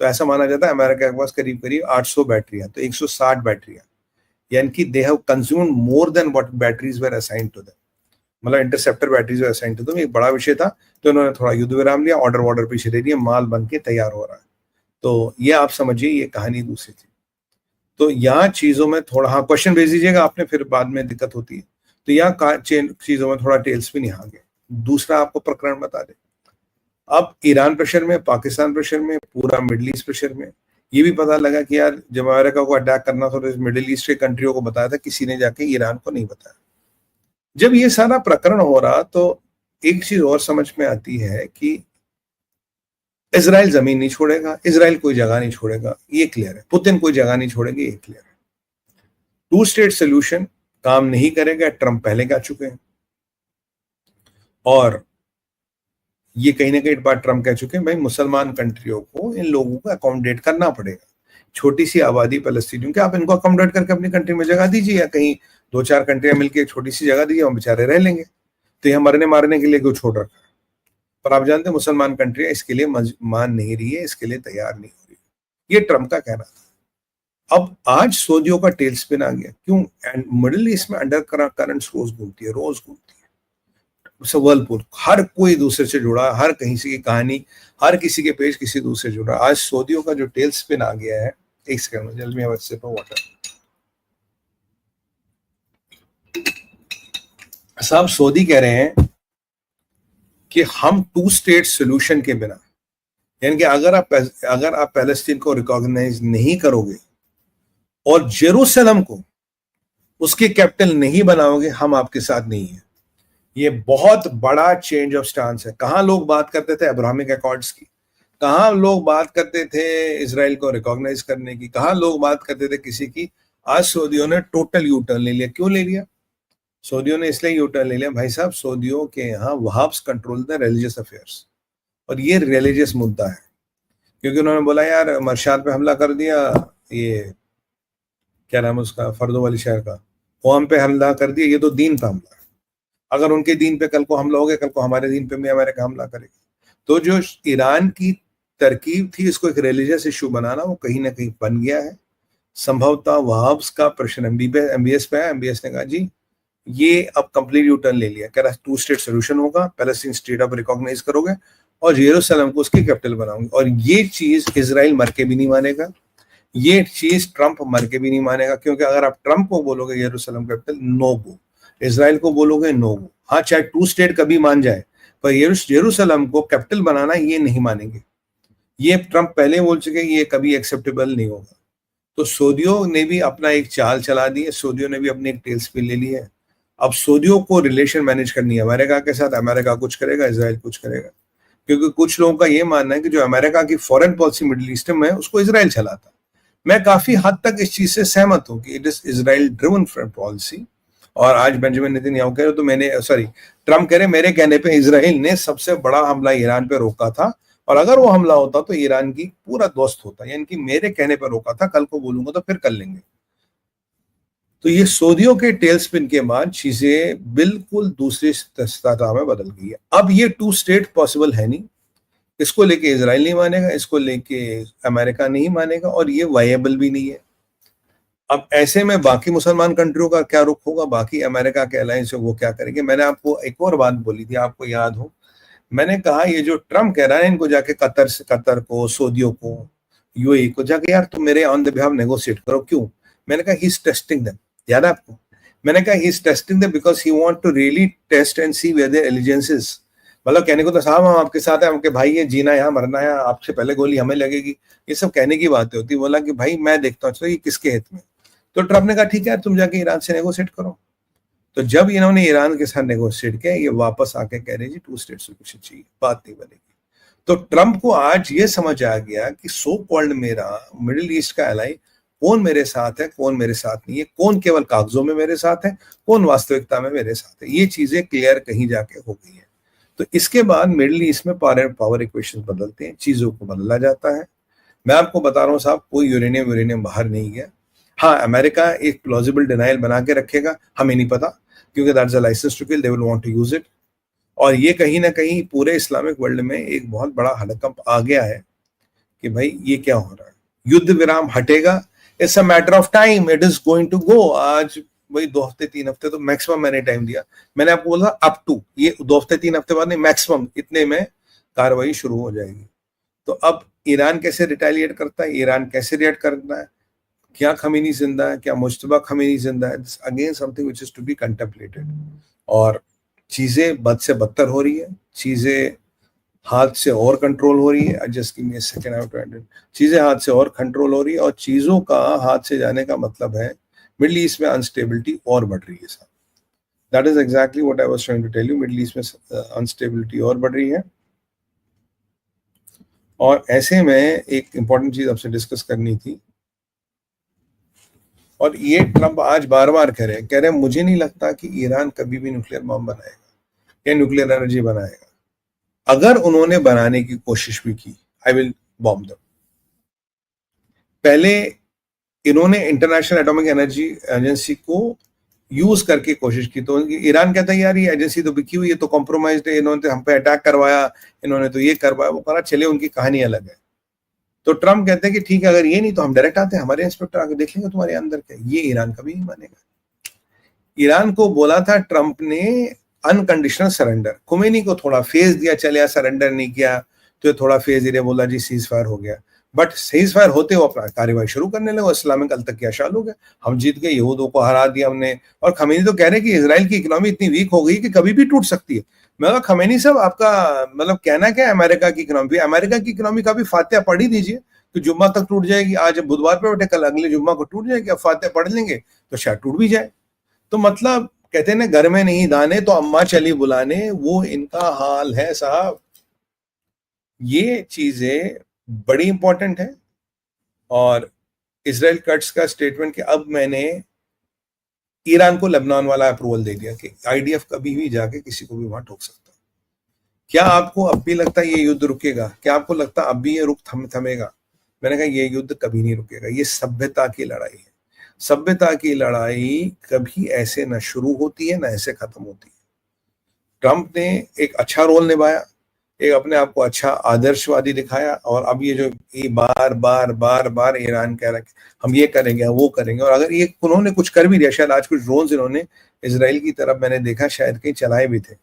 तो ऐसा माना जाता है अमेरिका के पास करीब करीब 800 बैटरियां, तो 160 बैटरियां, यानी कि they have consumed more than what batteries were assigned to them, मतलब interceptor batteries were assigned to them. एक बड़ा विषय था, तो उन्होंने थोड़ा युद्ध विराम लिया, ऑर्डर पीछे दे दिया, माल बन के तैयार हो रहा है। तो ये आप समझिए, ये कहानी दूसरी थी। तो यहाँ चीजों में थोड़ा, हाँ क्वेश्चन भेज दीजिएगा आपने, फिर बाद में दिक्कत होती है। तो यहाँ चीजों में थोड़ा टेल्स भी नहीं आ गए। दूसरा आपको प्रकरण बता दे, अब ईरान प्रेशर में, पाकिस्तान प्रेशर में, पूरा मिडिल ईस्ट प्रेशर में, ये भी पता लगा कि यार जब अमेरिका को अटैक करना था तो मिडिल ईस्ट के कंट्रियों को बताया था, किसी ने जाके ईरान को नहीं बताया। जब ये सारा प्रकरण हो रहा तो एक चीज और समझ में आती है कि इजराइल जमीन नहीं छोड़ेगा, इजराइल कोई जगह नहीं छोड़ेगा, ये क्लियर है। पुतिन कोई जगह नहीं छोड़ेंगे, ये क्लियर है। 2 स्टेट सोल्यूशन काम नहीं करेगा, ट्रंप पहले कह चुके हैं, और ये कहीं ना कहीं बात ट्रंप कह चुके हैं, भाई मुसलमान कंट्रियों को इन लोगों को अकोमोडेट करना पड़ेगा। छोटी सी आबादी फलस्तीनियों की, आप इनको अकोमोडेट करके अपनी कंट्री में जगह दीजिए, या कहीं 2-4 कंट्रियां मिलकर एक छोटी सी जगह दीजिए, हम बेचारे रह लेंगे। तो यह मरने मारने के लिए क्यों छोड़ रखा है? पर आप जानते हैं मुसलमान कंट्रियां इसके लिए मान नहीं रही है, इसके लिए तैयार नहीं हो रही है। ये ट्रंप का कहना था। अब आज सऊदियों का टेल स्पिन आ गया, क्यों? एंड मिडिल ईस्ट में अंडर करंट्स रोज घूमती है, रोज घूमती है। वर्लपुल, हर कोई दूसरे से जुड़ा, हर कहीं से की कहानी, हर किसी के पेज किसी दूसरे से जुड़ा। आज सऊदियों का जो टेल स्पिन आ गया है, एक सेकंड में जल्दी में सिप ऑफ वाटर। साहब सऊदी कह रहे हैं कि हम 2 स्टेट सोल्यूशन के बिना, यानी कि अगर आप पैलेस्टीन को रिकॉग्नाइज नहीं करोगे और जेरूसलम को उसके कैपिटल नहीं बनाओगे, हम आपके साथ नहीं है। ये बहुत बड़ा चेंज ऑफ स्टांस है। कहां लोग बात करते थे अब्राहमिक अकॉर्ड्स की, कहां लोग बात करते थे इजराइल को रिकॉग्नाइज करने की, कहां लोग बात करते थे किसी की। आज सऊदियों ने टोटल यू टर्न ले लिया। क्यों ले लिया? सऊदियों ने इसलिए यू टर्न ले लिया, भाई साहब सऊदियों के यहाँ वहाब्स कंट्रोल द रिलीजियस अफेयर्स, और ये रिलीजियस मुद्दा है। क्योंकि उन्होंने बोला यार मरशाद पे हमला कर दिया, ये क्या नाम है उसका, फर्दो वाली शहर का, वो हम पे हमला कर दिया, ये तो दीन पे हमला है। अगर उनके दीन पे कल को हमला हो गया, कल को हमारे दीन पे भी अमेरिका हमला करेगा। तो जो ईरान की तरकीब थी इसको एक रिलीजियस इशू बनाना, वो कहीं ना कहीं बन गया है। संभवतः वहाब्स का प्रश्न एमबीएस पे है। एमबीएस ने कहा जी ये अब कंप्लीट यू टर्न ले लिया, कह रहा 2 स्टेट सोल्यूशन होगा, पैलेस्टीन स्टेट आप रिकॉग्नाइज करोगे और जेरूसलम को उसकी कैपिटल बनाओगे। और ये चीज इजराइल मर के भी नहीं मानेगा, ये चीज ट्रंप मर के भी नहीं मानेगा। क्योंकि अगर आप ट्रंप को बोलोगे जेरूसलम कैपिटल, नो गो, इजराइल को बोलोगे नो गो। हाँ चाहे 2 स्टेट कभी मान जाए, पर जेरूसलम को कैपिटल बनाना ये नहीं मानेंगे। ये ट्रंप पहले बोल चुके ये कभी एक्सेप्टेबल नहीं होगा। तो सऊदियों ने भी अपना एक चाल चला दी है, सऊदियों ने भी अपनी एक टेल स्पिन ले ली है। अब सऊदियों को रिलेशन मैनेज करनी है अमेरिका के साथ, अमेरिका कुछ करेगा, इजराइल कुछ करेगा। क्योंकि कुछ लोगों का ये मानना है कि जो अमेरिका की फॉरेन पॉलिसी मिडिल ईस्ट में है उसको इजराइल चलाता। मैं काफी हद तक इस चीज से सहमत हूं कि it is Israel driven foreign policy. और आज बेंजामिन नेतन्याहू कह रहे तो ट्रंप कह रहे मेरे कहने पे इजराइल ने सबसे बड़ा हमला ईरान पे रोका था, और अगर वो हमला होता तो ईरान की पूरा दोस्त होता, यानी कि मेरे कहने पर रोका था, कल को बोलूंगा तो फिर कर लेंगे। तो ये सऊदियों के टेल स्पिन के बाद चीजें बिल्कुल दूसरी सतह में बदल गई है। अब ये 2 स्टेट पॉसिबल है नहीं, इसको लेके इजराइल नहीं मानेगा, इसको लेके अमेरिका नहीं मानेगा, और ये वायबल भी नहीं है। अब ऐसे में बाकी मुसलमान कंट्रियों का क्या रुख होगा, बाकी अमेरिका के अलायंस वो क्या करेंगे। मैंने आपको एक और बात बोली थी, आपको याद हो, मैंने कहा ये जो ट्रंप कह रहा है इनको जाके कतर को, सऊदियों को, यूएई को जाके यार तुम मेरे ऑन द बिहाफ नेगोशिएट करो। क्यों? मैंने कहा ही इज टेस्टिंग देम। याद है आपको? मैंने कहा he is testing them because he want to really test and see where their allegiances. मतलब कहने को तो साहब हम आपके साथ हैं, आपके भाई है, जीना यहाँ मरना है, आपसे पहले गोली हमें लगेगी, ये सब कहने की बातें होती। बोला कि भाई मैं देखता हूँ ये किसके हित में। तो ट्रंप ने कहा ठीक है तुम जाके ईरान से नेगोशिएट करो। तो जब इन्होंने ईरान के साथ नेगोशिएट किया, ये वापस आके कह रहे जी 2 स्टेट सोल्यूशन चाहिए, बात नहीं बनेगी। तो ट्रंप को आज ये समझ आ गया कि सो कॉल्ड मेरा मिडिल ईस्ट का एलाई कौन मेरे साथ है, कौन मेरे साथ नहीं है, कौन केवल कागजों में मेरे साथ है, कौन वास्तविकता में मेरे साथ है। ये चीजें क्लियर कहीं जाके हो गई है। तो इसके बाद मिडिल ईस्ट में पावर इक्वेशन बदलते हैं, चीजों को बदला जाता है। मैं आपको बता रहा हूँ साहब, कोई यूरेनियम बाहर नहीं गया। हाँ अमेरिका एक प्लॉजिबल डिनाइल बना के रखेगा, हमें नहीं पता, क्योंकि that's a licence to kill, they will want to use it. और ये कहीं ना कहीं पूरे इस्लामिक वर्ल्ड में एक बहुत बड़ा हड़कंप आ गया है कि भाई ये क्या हो रहा है, युद्ध विराम हटेगा, it's a matter of time, it is going to go. आज वही 2 हफ्ते 3 हफ्ते तो मैक्सिमम मैंने टाइम दिया, मैंने आपको बोला अप टू, ये 2 हफ्ते 3 हफ्ते बाद नहीं, मैक्सिमम इतने में कार्रवाई शुरू हो जाएगी। तो अब ईरान कैसे रिटेलिएट करता है, ईरान कैसे रिएक्ट करना है, क्या खमीनी जिंदा है, क्या मुश्तबा खमीनी जिंदा है, again something which is to be contemplated. और चीजें बद से बदतर हो रही है, चीजें हाथ से और कंट्रोल हो रही है, just give me a second, I have to end. चीजें हाथ से और कंट्रोल हो रही है, और चीजों का हाथ से जाने का मतलब है मिडिल ईस्ट में अनस्टेबिलिटी और बढ़ रही है साहब। That is exactly what I was trying to tell you, middle east में अनस्टेबिलिटी और बढ़ रही है। और ऐसे में एक इंपॉर्टेंट चीज आपसे डिस्कस करनी थी, और ये ट्रंप आज बार बार कह रहे हैं मुझे नहीं लगता कि ईरान कभी भी न्यूक्लियर बम बनाएगा या न्यूक्लियर एनर्जी बनाएगा, अगर उन्होंने बनाने की कोशिश भी की आई विल बॉम्ब देम। पहले इन्होंने इंटरनेशनल एटॉमिक एनर्जी एजेंसी को यूज करके कोशिश की, तो ईरान कहता है यार ये एजेंसी तो बिकी हुई है, तो कॉम्प्रोमाइज है, इन्होंने हम पे अटैक करवाया, इन्होंने तो ये करवाया, वो करा, चले उनकी कहानी अलग है। तो ट्रम्प कहते हैं कि ठीक है अगर ये नहीं तो हम डायरेक्ट आते हैं, हमारे इंस्पेक्टर आके देख लेंगे तुम्हारे अंदर क्या। ये ईरान कभी नहीं मानेगा। ईरान को बोला था ट्रम्प ने अनकंडीशनल सरेंडर, खुमैनी को थोड़ा फेज दिया, चले सरेंडर नहीं किया तो थोड़ा फेज दिया, बोला जी सीज फायर हो गया, बट सीज फायर होते हो अपना कार्रवाई शुरू करने लगे, इस्लामिक अल तक क्या शाल हो गया, हम जीत गए, यहूदियों को हरा दिया हमने। और खमीनी तो कह रहे कि इजराइल की इकोनॉमी इतनी वीक हो गई कि कभी भी टूट सकती है। मैं कहा खमीनी साहब आपका मतलब कहना क्या है अमेरिका की इकोनॉमी, अमेरिका की इकोनॉमी का भी फातिहा पढ़ ही दीजिए, तो जुम्मा तक टूट जाएगी, आज बुधवार पे बैठे कल अगले जुम्मा को टूट जाएगी, अब फातिहा पढ़ लेंगे तो शायद टूट भी जाए। तो मतलब कहते हैं ना घर में नहीं दाने तो अम्मा चली बुलाने, वो इनका हाल है साहब। ये चीजें बड़ी इंपॉर्टेंट है। और इजराइल कट्स का स्टेटमेंट कि अब मैंने ईरान को लेबनान वाला अप्रूवल दे दिया कि आईडीएफ कभी भी जाके किसी को भी वहां ठोक सकता है। क्या आपको अब भी लगता है ये युद्ध रुकेगा? क्या आपको लगता है अब भी ये रुक थमेगा? मैंने कहा ये युद्ध कभी नहीं रुकेगा, ये सभ्यता की लड़ाई है। सभ्यता की लड़ाई कभी ऐसे न शुरू होती है न ऐसे खत्म होती है। ट्रंप ने एक अच्छा रोल निभाया, एक अपने आप को अच्छा आदर्शवादी दिखाया, और अब ये जो ये बार बार बार बार ईरान कह रहा है हम ये करेंगे वो करेंगे, और अगर ये उन्होंने कुछ कर भी दिया, शायद आज कुछ ड्रोन्स इन्होंने इसराइल की तरफ मैंने देखा शायद कहीं चलाए भी थे,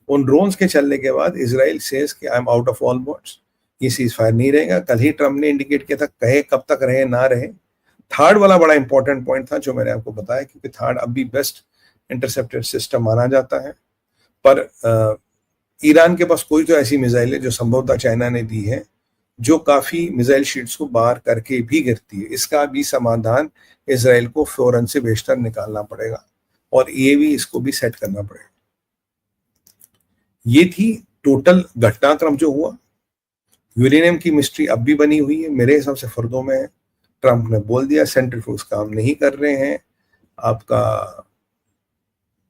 उन ड्रोन्स के चलने के बाद इसराइल सेज कि I am out of all boards, ये सीज फायर नहीं रहेगा। कल ही ट्रंप ने इंडिकेट किया था, कहे कब तक रहे ना रहे। थर्ड वाला बड़ा इंपॉर्टेंट पॉइंट था जो मैंने आपको बताया, क्योंकि थर्ड अब भी बेस्ट इंटरसेप्टर सिस्टम माना जाता है, पर ईरान के पास कोई तो ऐसी मिसाइल है जो संभवतः चाइना ने दी है, जो काफी मिसाइल शीट्स को बाहर करके भी गिरती है। इसका भी समाधान इसराइल को फौरन से बेशतर निकालना पड़ेगा, और ये भी इसको भी सेट करना पड़ेगा। ये थी टोटल घटनाक्रम जो हुआ। यूरेनियम की मिस्ट्री अब भी बनी हुई है, मेरे हिसाब से फर्दों में है। ट्रंप ने बोल दिया सेंट्रीफ्यूज काम नहीं कर रहे हैं। आपका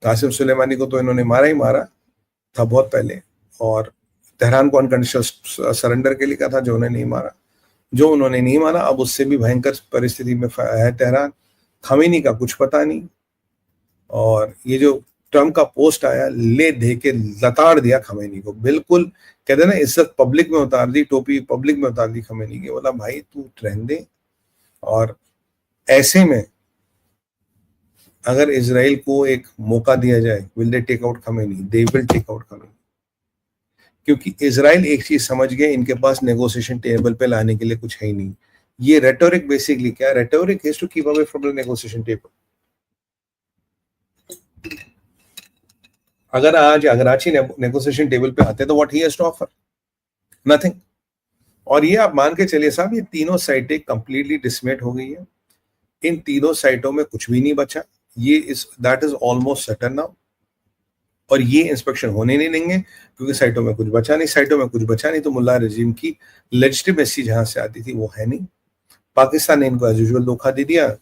कासिम सुलेमानी को तो इन्होंने मारा ही मारा था बहुत पहले, और तेहरान को अनकंडीशनल सरेंडर के लिए कहा था, जो उन्होंने नहीं मारा, जो उन्होंने नहीं माना अब उससे भी भयंकर परिस्थिति में है तेहरान। खमीनी का कुछ पता नहीं, और ये जो ट्रम्प का पोस्ट आया, ले दे के लताड़ दिया खमीनी को, बिल्कुल कहते ना इज्जत पब्लिक में उतार दी, टोपी पब्लिक में उतार दी खमीनी की। बोला भाई तू रहने दे। और ऐसे में अगर इजराइल को एक मौका दिया जाए, will they take out Khamenei? They will take out Khamenei, क्योंकि इजराइल एक चीज समझ गए, इनके पास नेगोशिएशन टेबल पे लाने के लिए कुछ है ही नहीं। ये रेटोरिक बेसिकली क्या है? Rhetoric is to keep away from the negotiation table. अगर आज अगराची नेगोशिएशन टेबल पे आते तो what he has to offer? Nothing. और ये आप मान के चलिए साहब, ये तीनों साइटें कंप्लीटली डिसमेट हो गई है, इन तीनों साइटों में कुछ भी नहीं बचा। ये is that is almost certain now, और ये इंस्पेक्शन होने नहीं देंगे, क्योंकि साइटों में कुछ बचा नहीं। साइटों में कुछ बचा नहीं तो मुल्ला रजीम की लेजिटिमेसी जहां से आती थी वो है नहीं। पाकिस्तान ने इनको एज यूजुअल धोखा दे दिया,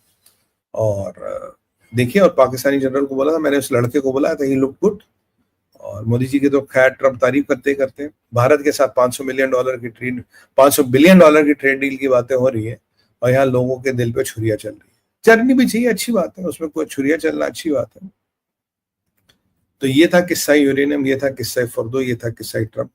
और देखिए, और पाकिस्तानी जनरल को बोला था, मैंने उस लड़के को बोला था, ही लुक गुड। और मोदी जी की तो खैर ट्रम्प तारीफ करते करते भारत के साथ 500 बिलियन डॉलर की ट्रेड डील की बातें हो रही है, और यहाँ लोगों के दिल पे छुरियां चल रही है। चलनी भी चाहिए, अच्छी बात है, उसमें कोई छुरियां चलना अच्छी बात है। तो ये था किस्सा यूरेनियम, ये था किस्सा फर्दो, ये था किस्सा ट्रम्प।